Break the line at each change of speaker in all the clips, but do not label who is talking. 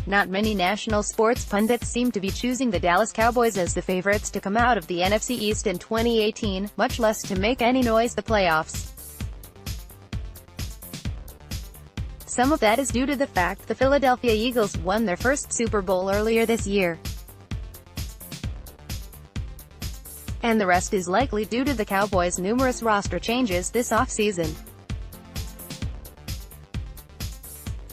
Not many national sports pundits seem to be choosing the Dallas Cowboys as the favorites to come out of the NFC East in 2018, much less to make any noise the playoffs. Some of that is due to the fact the Philadelphia Eagles won their first Super Bowl earlier this year. And the rest is likely due to the Cowboys' numerous roster changes this offseason.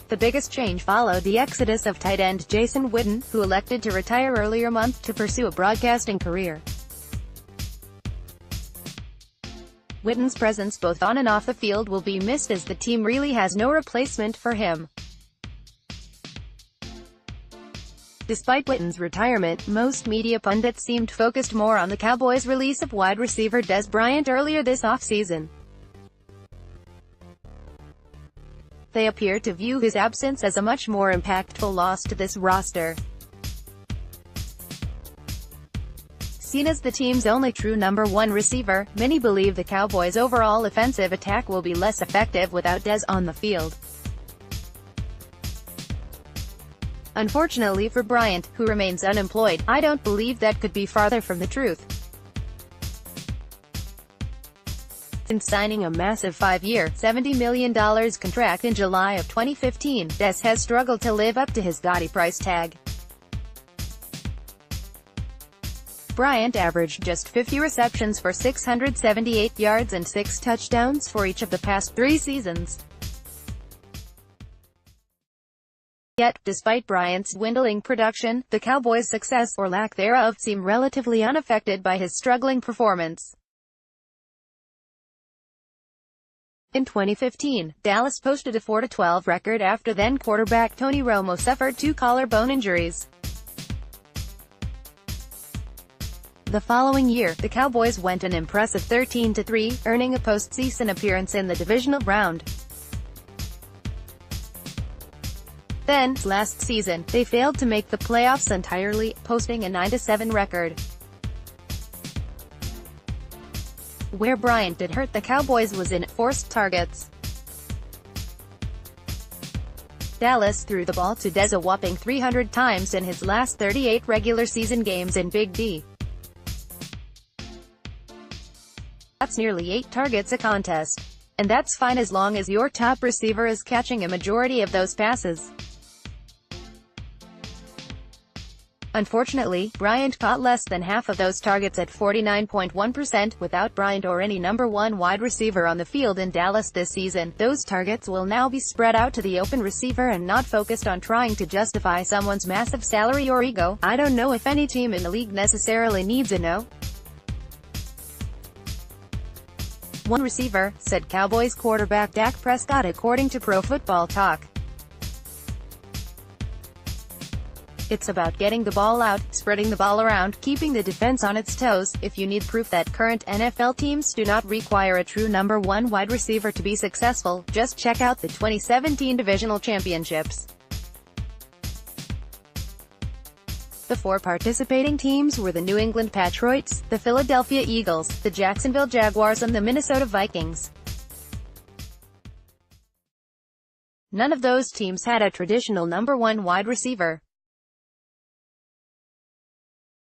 The biggest change followed the exodus of tight end Jason Witten, who elected to retire earlier month to pursue a broadcasting career. Witten's presence both on and off the field will be missed as the team really has no replacement for him. Despite Witten's retirement, most media pundits seemed focused more on the Cowboys' release of wide receiver Dez Bryant earlier this offseason. They appear to view his absence as a much more impactful loss to this roster. Seen as the team's only true number one receiver, many believe the Cowboys' overall offensive attack will be less effective without Dez on the field. Unfortunately for Bryant, who remains unemployed, I don't believe that could be farther from the truth. Since signing a massive 5-year, $70 million contract in July of 2015, Dez has struggled to live up to his gaudy price tag. Bryant averaged just 50 receptions for 678 yards and 6 touchdowns for each of the past 3 seasons. Yet, despite Bryant's dwindling production, the Cowboys' success, or lack thereof, seem relatively unaffected by his struggling performance. In 2015, Dallas posted a 4-12 record after then-quarterback Tony Romo suffered 2 collarbone injuries. The following year, the Cowboys went an impressive 13-3, earning a postseason appearance in the divisional round. Then, last season, they failed to make the playoffs entirely, posting a 9-7 record. Where Bryant did hurt the Cowboys was in forced targets. Dallas threw the ball to Dez a whopping 300 times in his last 38 regular season games in Big D. That's nearly 8 targets a contest. And that's fine as long as your top receiver is catching a majority of those passes. Unfortunately, Bryant caught less than half of those targets at 49.1%. Without Bryant or any number one wide receiver on the field in Dallas this season, those targets will now be spread out to the open receiver and not focused on trying to justify someone's massive salary or ego. I don't know if any team in the league necessarily needs a no. One receiver, said Cowboys quarterback Dak Prescott according to Pro Football Talk. It's about getting the ball out, spreading the ball around, keeping the defense on its toes. If you need proof that current NFL teams do not require a true number one wide receiver to be successful, just check out the 2017 divisional championships. The 4 participating teams were the New England Patriots, the Philadelphia Eagles, the Jacksonville Jaguars and the Minnesota Vikings. None of those teams had a traditional number one wide receiver.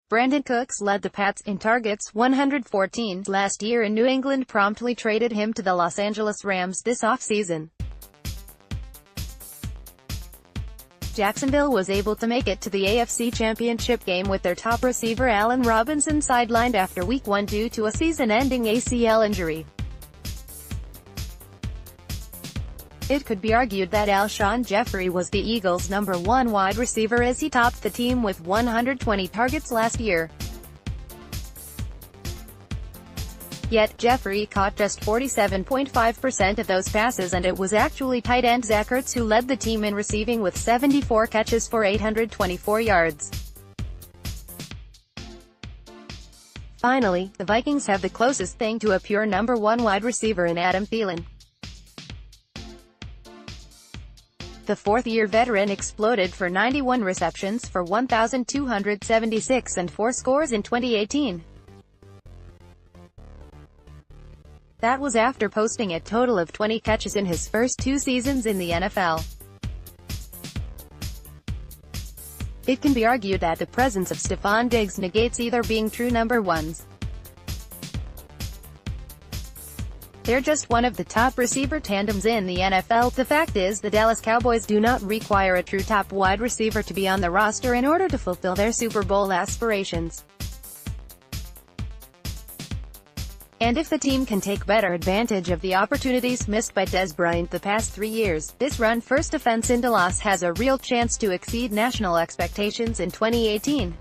Brandon Cooks led the Pats in targets, 114, last year, and New England promptly traded him to the Los Angeles Rams this offseason. Jacksonville was able to make it to the AFC Championship game with their top receiver Allen Robinson sidelined after Week 1 due to a season-ending ACL injury. It could be argued that Alshon Jeffrey was the Eagles' number one wide receiver as he topped the team with 120 targets last year. Yet, Jeffrey caught just 47.5% of those passes, and it was actually tight end Zach Ertz who led the team in receiving with 74 catches for 824 yards. Finally, the Vikings have the closest thing to a pure number one wide receiver in Adam Thielen. The 4th-year veteran exploded for 91 receptions for 1,276 and 4 scores in 2018. That was after posting a total of 20 catches in his first 2 seasons in the NFL. It can be argued that the presence of Stefon Diggs negates either being true number ones. They're just one of the top receiver tandems in the NFL. The fact is, the Dallas Cowboys do not require a true top wide receiver to be on the roster in order to fulfill their Super Bowl aspirations. And if the team can take better advantage of the opportunities missed by Dez Bryant the past 3 years, this run-first offense in Dallas has a real chance to exceed national expectations in 2018.